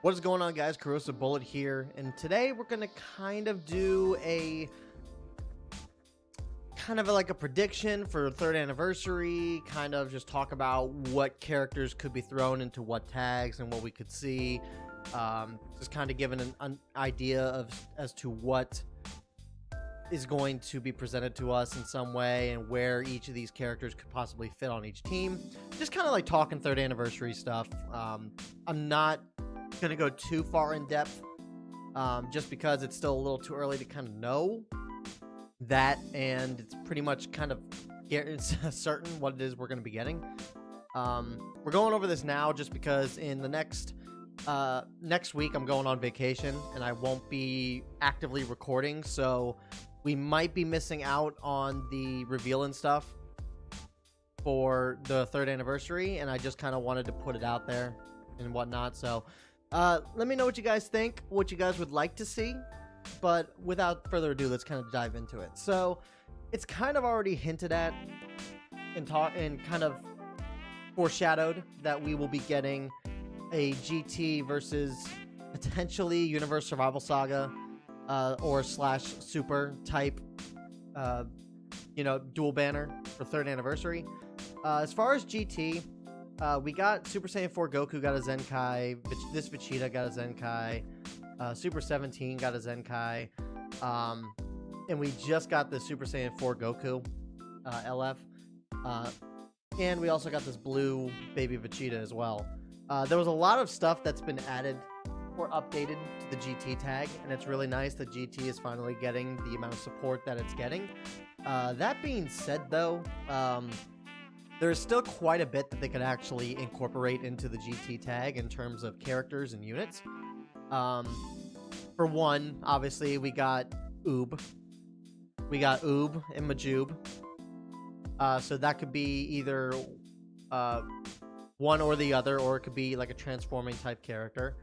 What is going on, guys? Corrosive Bullet here, and today we're gonna kind of do a like a prediction for third anniversary, kind of just talk about what characters could be thrown into what tags and what we could see. Just kind of giving an idea of as to what is going to be presented to us in some way and where each of these characters could possibly fit on each team. Just kind of like talking third anniversary stuff. I'm not gonna go too far in depth, just because it's still a little too early to kind of know that, and it's pretty much kind of it's certain what it is we're going to be getting. We're going over this now just because in the next week I'm going on vacation and I won't be actively recording, so we might be missing out on the reveal and stuff for the third anniversary, and I just kind of wanted to put it out there and whatnot. So let me know what you guys think, what you guys would like to see. But without further ado, let's kind of dive into it. So it's kind of already hinted at and kind of foreshadowed that we will be getting a GT versus potentially Universe Survival Saga or / Super type dual banner for third anniversary. As far as GT, we got Super Saiyan 4 Goku got a Zenkai, this Vegeta got a Zenkai, Super 17 got a Zenkai, and we just got the Super Saiyan 4 Goku LF, and we also got this blue baby Vegeta as well. There was a lot of stuff that's been added or updated to the GT tag, and it's really nice that GT is finally getting the amount of support that it's getting. That being said, though, there's still quite a bit that they could actually incorporate into the GT tag in terms of characters and units. For one, obviously, we got Oob. We got Oob and Majoob. So that could be either one or the other, or it could be like a transforming type character.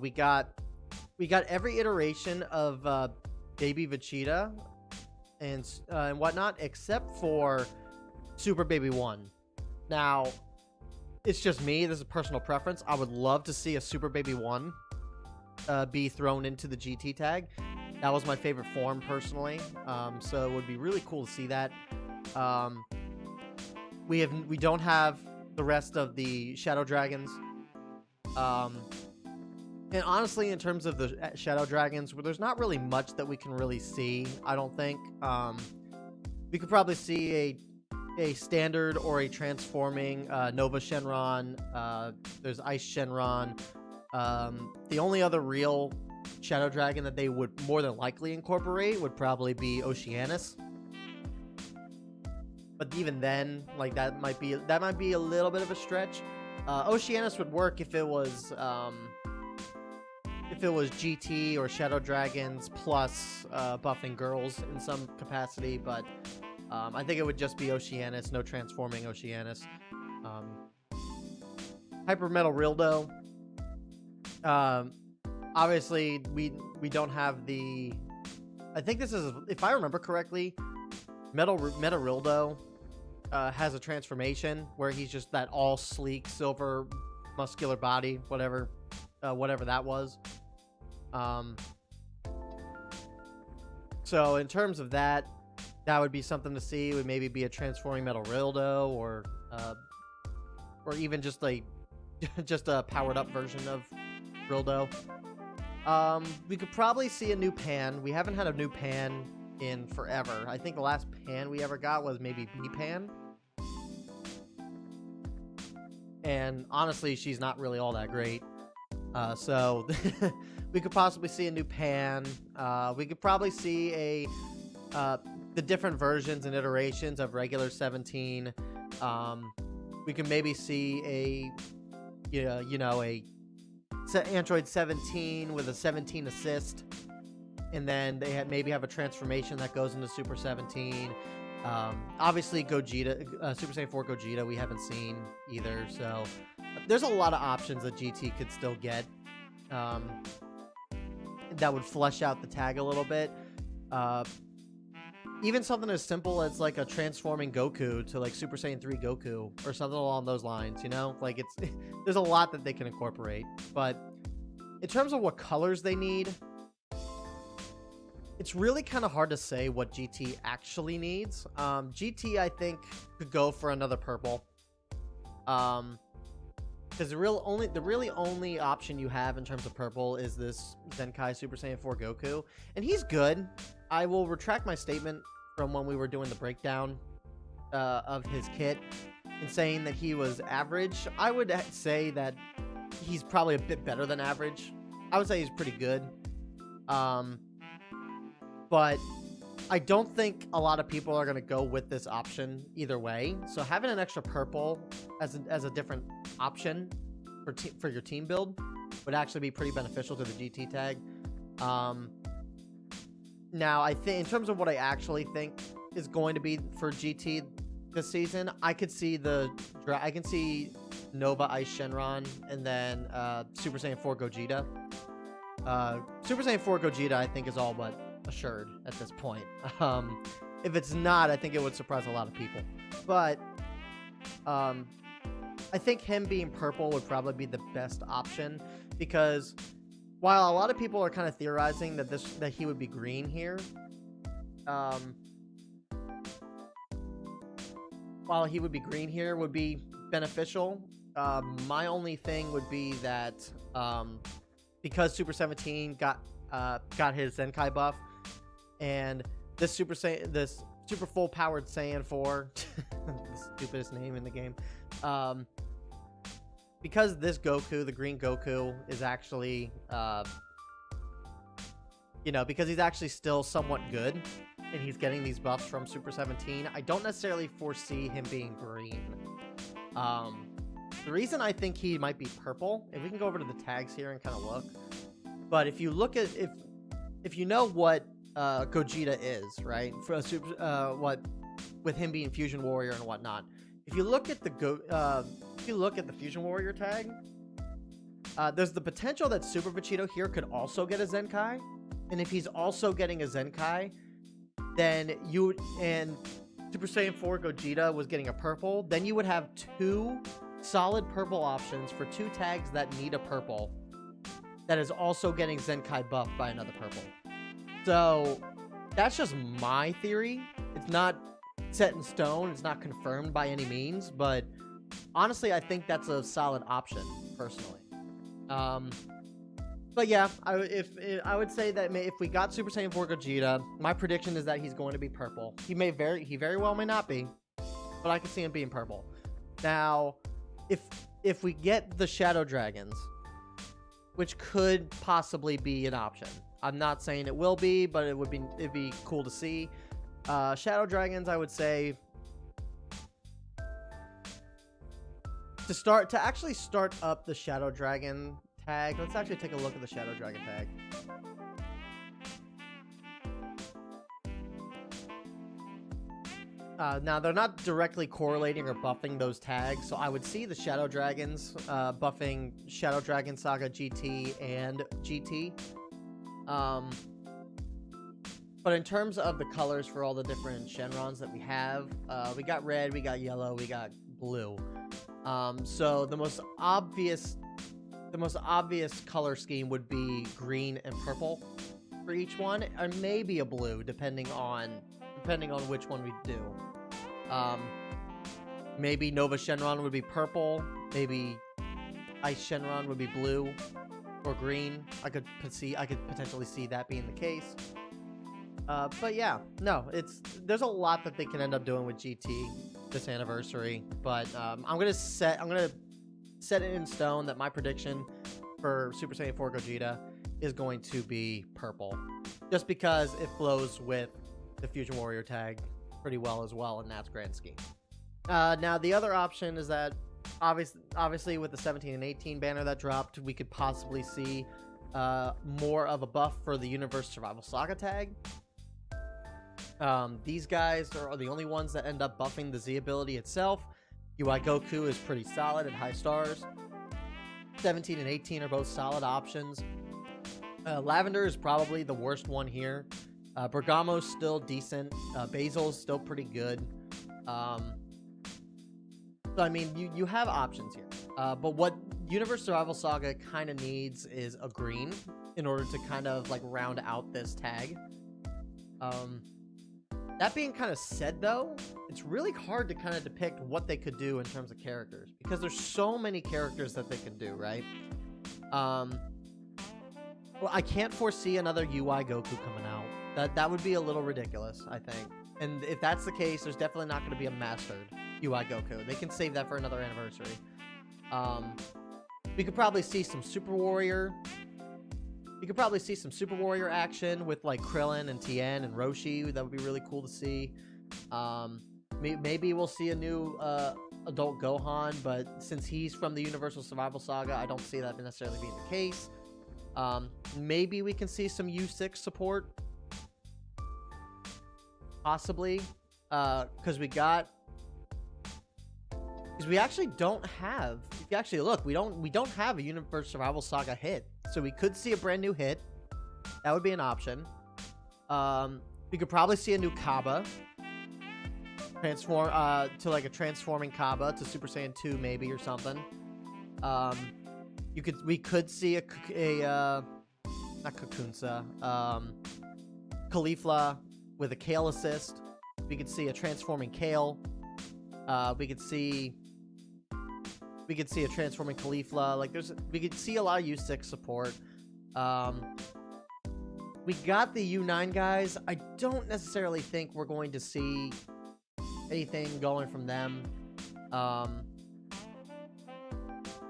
We got every iteration of Baby Vegeta and whatnot, except for Super Baby 1. Now, it's just me. This is personal preference. I would love to see a Super Baby 1 be thrown into the GT tag. That was my favorite form personally. So it would be really cool to see that. We don't have the rest of the Shadow Dragons. And honestly, in terms of the Shadow Dragons, there's not really much that we can really see, I don't think. We could probably see a standard or a transforming Nova Shenron. There's Ice Shenron. The only other real Shadow Dragon that they would more than likely incorporate would probably be Oceanus. But even then, like that might be a little bit of a stretch. Oceanus would work if it was GT or Shadow Dragons plus buffing girls in some capacity, but I think it would just be Oceanus, no transforming Oceanus. Hyper Metal Rildo. Obviously, we don't have the. I think this is, if I remember correctly, Metal Rildo has a transformation where he's just that all sleek silver muscular body, whatever that was. So in terms of that would be something to see. It would maybe be a transforming Metal Rildo, or even just a powered up version of Rildo. We could probably see a new Pan. We haven't had a new Pan in forever. I think the last Pan we ever got was maybe B-Pan. And honestly, she's not really all that great. So we could possibly see a new Pan. We could probably see the different versions and iterations of regular 17. We could maybe see a Android 17 with a 17 assist, and then they maybe have a transformation that goes into Super 17. Obviously, Gogeta, Super Saiyan 4 Gogeta, we haven't seen either. So there's a lot of options that GT could still get that would flesh out the tag a little bit. Even something as simple as like a transforming Goku to like Super Saiyan 3 Goku or something along those lines, you know? Like there's a lot that they can incorporate, but In terms of what colors they need, it's really kind of hard to say what GT actually needs. GT, I think, could go for another purple. Because the really only option you have in terms of purple is this Zenkai Super Saiyan 4 Goku, and he's good. I will retract my statement from when we were doing the breakdown of his kit and saying that he was average. I would say that he's probably a bit better than average. I would say he's pretty good. But I don't think a lot of people are going to go with this option either way. So having an extra purple as a different option for your team build would actually be pretty beneficial to the GT tag. Now, I think in terms of what I actually think is going to be for GT this season, I can see Nova Ice Shenron and then Super Saiyan 4 Gogeta. Super Saiyan 4 Gogeta, I think, is all but assured at this point. If it's not, I think it would surprise a lot of people. But I think him being purple would probably be the best option, because while a lot of people are kind of theorizing that he would be green here, while he would be green here would be beneficial, my only thing would be that because Super 17 got his Zenkai buff, and this Super full powered Saiyan 4, the stupidest name in the game, because this Goku, the green Goku, is actually, because he's actually still somewhat good, and he's getting these buffs from Super 17, I don't necessarily foresee him being green. The reason I think he might be purple, if we can go over to the tags here and kind of look, but if you look at, if you know what Gogeta is, right, for a super, with him being Fusion Warrior and whatnot, if you look at the Fusion Warrior tag, there's the potential that Super Vegito here could also get a Zenkai, and if he's also getting a Zenkai, then and Super Saiyan 4 Gogeta was getting a purple, then you would have two solid purple options for two tags that need a purple that is also getting Zenkai buffed by another purple. So that's just my theory. It's not set in stone. It's not confirmed by any means, but honestly, I think that's a solid option personally. But yeah, I would say that if we got Super Saiyan 4 Gogeta, my prediction is that he's going to be purple. He very well may not be, but I can see him being purple. Now, if we get the Shadow Dragons, which could possibly be an option. I'm not saying it will be, but it'd be cool to see. Shadow Dragons, I would say, to actually start up the Shadow Dragon tag. Let's actually take a look at the Shadow Dragon tag. Now, they're not directly correlating or buffing those tags, so I would see the Shadow Dragons buffing Shadow Dragon Saga GT and GT. But in terms of the colors for all the different Shenrons that we have, we got red, we got yellow, we got blue. So the most obvious color scheme would be green and purple for each one, or maybe a blue, depending on which one we do. Maybe Nova Shenron would be purple, maybe Ice Shenron would be blue or green. I could potentially see that being the case. But yeah, no, there's a lot that they can end up doing with GT this anniversary, but I'm gonna set it in stone that my prediction for Super Saiyan 4 Gogeta is going to be purple, just because it flows with the Fusion Warrior tag pretty well as well in that grand scheme. Now, the other option is that obviously with the 17 and 18 banner that dropped, we could possibly see more of a buff for the Universe Survival Saga tag. These guys are the only ones that end up buffing the Z ability itself. UI Goku is pretty solid at high stars. 17 and 18 are both solid options. Lavender is probably the worst one here. Bergamo's still decent. Basil's still pretty good. So I mean, you have options here. But what Universe Survival Saga kind of needs is a green in order to kind of like round out this tag. That being kind of said, though, it's really hard to kind of depict what they could do in terms of characters because there's so many characters that they can do, right? Well, I can't foresee another UI Goku coming out. That would be a little ridiculous, I think. And if that's the case, there's definitely not going to be a mastered UI Goku. They can save that for another anniversary. We could probably see some Super Warrior. You could probably see some Super Warrior action with like Krillin and Tien and Roshi. That would be really cool to see. Maybe we'll see a new adult Gohan, but since he's from the Universal Survival Saga, I don't see that necessarily being the case. Maybe we can see some U6 support. Possibly. Because we actually don't have, if you actually look, we don't have a Universe Survival Saga hit. So we could see a brand new hit. That would be an option. We could probably see a new Kaba. Transform to like a transforming Kaba to Super Saiyan 2 maybe or something. We could see a not Kakunsa, Kefla with a Kale assist. We could see a transforming Kale. We could see a transforming Kefla. Like we could see a lot of U6 support. We got the U9 guys. I don't necessarily think we're going to see anything going from them. I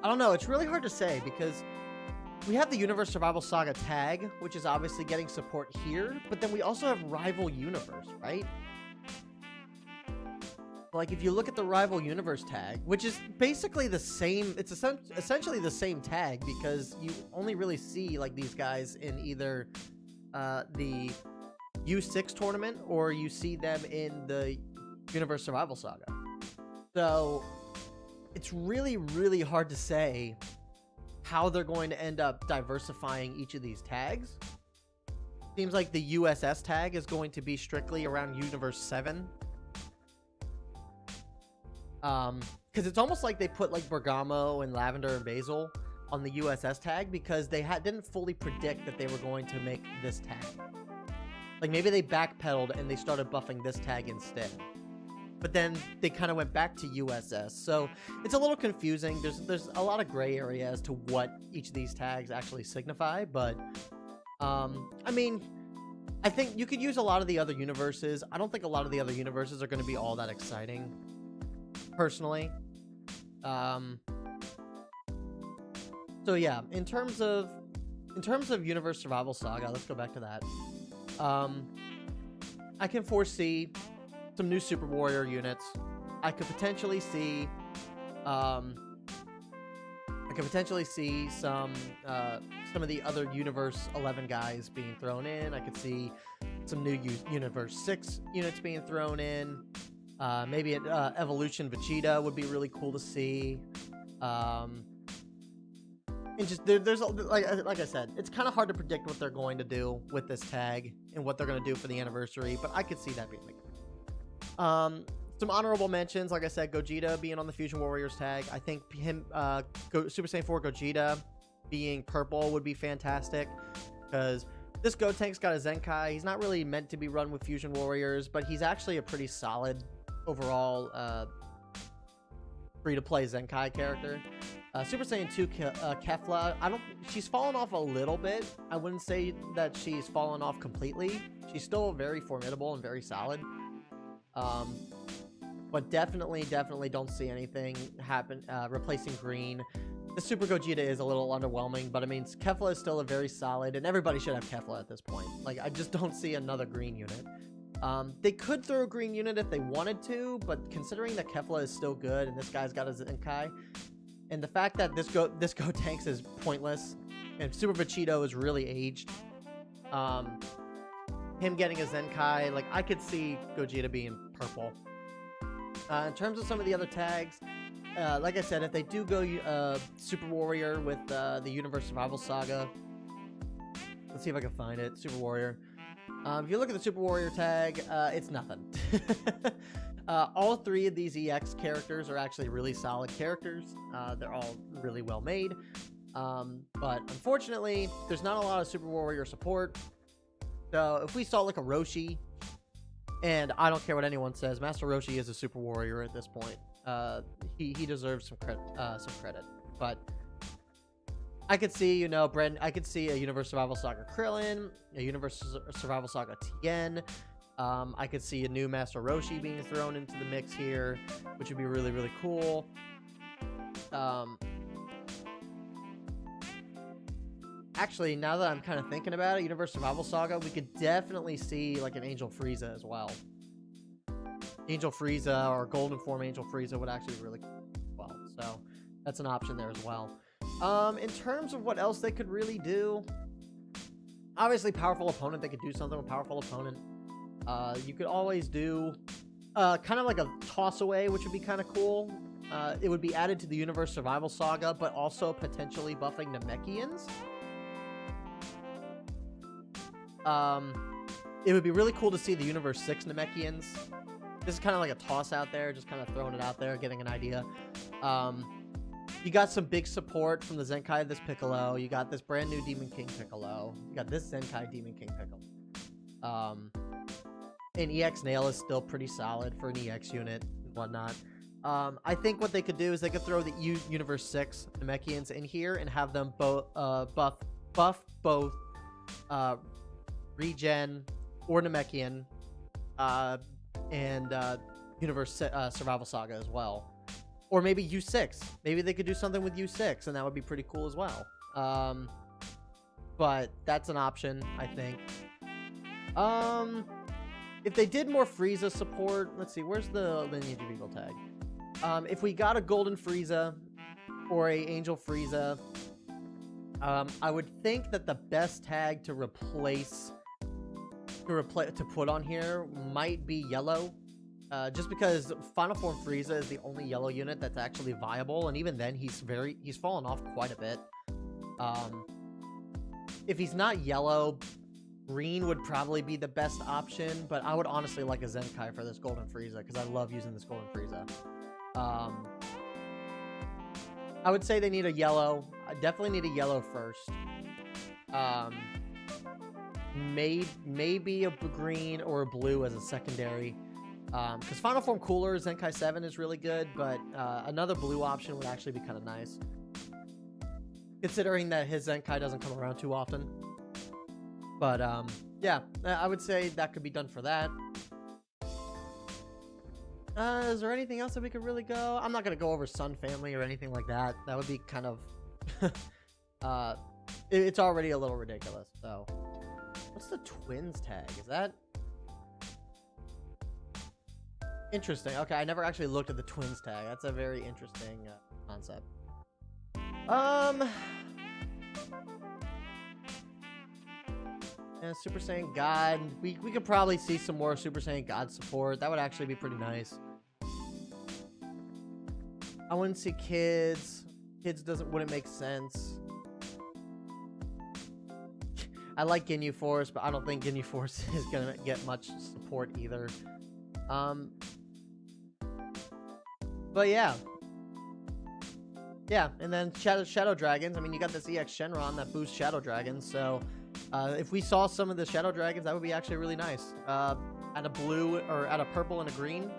don't know. It's really hard to say because we have the Universe Survival Saga tag, which is obviously getting support here, but then we also have Rival Universe, right? Like, if you look at the Rival Universe tag, which is basically the same, it's essentially the same tag because you only really see, like, these guys in either the U6 tournament or you see them in the Universe Survival Saga. So, it's really, really hard to say how they're going to end up diversifying each of these tags. Seems like the USS tag is going to be strictly around Universe 7. Because it's almost like they put like Bergamo and Lavender and Basil on the USS tag because they didn't fully predict that they were going to make this tag. Like maybe they backpedaled and they started buffing this tag instead. But then they kind of went back to USS. So it's a little confusing. There's a lot of gray area as to what each of these tags actually signify. But, I mean, I think you could use a lot of the other universes. I don't think a lot of the other universes are going to be all that exciting, personally. So yeah, in terms of Universe Survival Saga, let's go back to that. I can foresee some new Super Warrior units. I could potentially see some of the other Universe 11 guys being thrown in. I could see some new Universe 6 units being thrown in. Maybe an Evolution Vegeta would be really cool to see. And just there's like I said, it's kind of hard to predict what they're going to do with this tag and what they're going to do for the anniversary, but I could see that being the case. Some honorable mentions, like I said, Gogeta being on the Fusion Warriors tag. I think him, Super Saiyan 4 Gogeta being purple would be fantastic because this Gotank's got a Zenkai. He's not really meant to be run with Fusion Warriors, but he's actually a pretty solid overall free-to-play Zenkai character. Super Saiyan 2 Kefla, she's fallen off a little bit. I wouldn't say that she's fallen off completely. She's still very formidable and very solid. But definitely don't see anything happen replacing Green. The Super Gogeta is a little underwhelming, but I mean, Kefla is still a very solid, and everybody should have Kefla at this point. Like, I just don't see another Green unit. They could throw a Green unit if they wanted to, but considering that Kefla is still good and this guy's got a Zenkai, and the fact that this Gotenks is pointless and Super Vegito is really aged, him getting a Zenkai, like, I could see Gogeta being purple. In terms of some of the other tags, like I said, if they do go Super Warrior with the Universe Survival Saga, let's see if I can find it. Super Warrior. If you look at the Super Warrior tag, it's nothing. All three of these EX characters are actually really solid characters. They're all really well made. But unfortunately, there's not a lot of Super Warrior support. So if we saw like a Roshi, and I don't care what anyone says, Master Roshi is a Super Warrior at this point. He deserves some credit. But I could see, you know, I could see a Universe Survival Saga Krillin, a Universe Survival Saga Tien. I could see a new Master Roshi being thrown into the mix here, which would be really, really cool. Actually, now that I'm kind of thinking about it, Universe Survival Saga, we could definitely see like an Angel Frieza as well. Angel Frieza or Golden Form Angel Frieza would actually be really cool as well. So that's an option there as well. In terms of what else they could really do, obviously Powerful Opponent, they could do something with Powerful Opponent. You could always do kind of like a toss away, which would be kind of cool. It would be added to the Universe Survival Saga, but also potentially buffing Namekians. It would be really cool to see the Universe 6 Namekians. This is kind of like a toss out there, just kind of throwing it out there, getting an idea. You got some big support from the Zenkai of this Piccolo. You got this brand new Demon King Piccolo. You got this Zenkai Demon King Piccolo. And EX Nail is still pretty solid for an EX unit and whatnot. I think what they could do is they could throw the Universe 6 Namekians in here and have them buff both Regen or Namekian and Universe Survival Saga as well. Or maybe U6. Maybe they could do something with U6, and that would be pretty cool as well. But that's an option, I think. If they did more Frieza support, let's see, where's the Lineage of Evil tag? If we got a Golden Frieza or a Angel Frieza, I would think that the best tag to put on here might be yellow. Just because Final Form Frieza is the only yellow unit that's actually viable, and even then he's fallen off quite a bit. If he's not yellow, green would probably be the best option, but I would honestly like a Zenkai for this Golden Frieza because I love using this Golden Frieza. I would say they need a yellow. I definitely need a yellow first. Maybe a green or a blue as a secondary. Because Final Form Cooler Zenkai 7 is really good, but another blue option would actually be kind of nice. Considering that his Zenkai doesn't come around too often. But, yeah, I would say that could be done for that. Is there anything else that we could really go? I'm not going to go over Sun Family or anything like that. That would be kind of... it's already a little ridiculous, so... What's the Twins tag? Is that... Interesting. Okay, I never actually looked at the Twins tag. That's a very interesting concept. Yeah, Super Saiyan God. We could probably see some more Super Saiyan God support. That would actually be pretty nice. I wouldn't see Kids. Kids wouldn't make sense. I like Ginyu Force, but I don't think Ginyu Force is gonna get much support either. But yeah, and then Shadow Dragons. I mean, you got this EX Shenron that boosts Shadow Dragons, so if we saw some of the Shadow Dragons, that would be actually really nice. Add a blue or add a purple and a green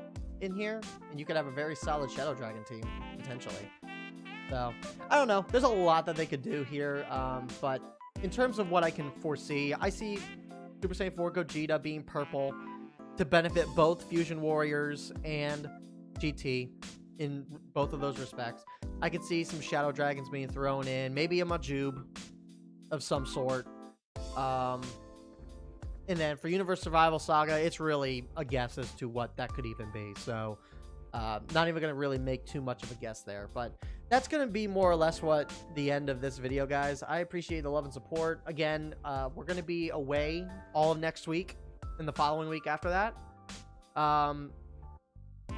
in here, and you could have a very solid Shadow Dragon team potentially. So I don't know. There's a lot that they could do here, but in terms of what I can foresee, I see Super Saiyan 4 Gogeta being purple to benefit both Fusion Warriors and GT in both of those respects. I could see some Shadow Dragons being thrown in, maybe a Majub of some sort. And then for Universe Survival Saga, it's really a guess as to what that could even be. So not even going to really make too much of a guess there. But that's going to be more or less what the end of this video, guys. I appreciate the love and support. Again, we're going to be away all of next week and the following week after that.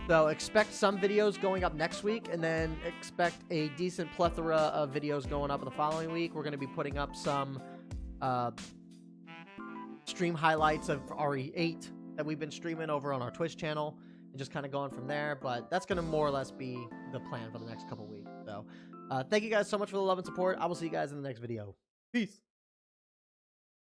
So expect some videos going up next week, and then expect a decent plethora of videos going up in the following week. We're going to be putting up some stream highlights of RE8 that we've been streaming over on our Twitch channel. and just kind of going from there. But that's going to more or less be the plan for the next couple weeks. So thank you guys so much for the love and support. I will see you guys in the next video. Peace.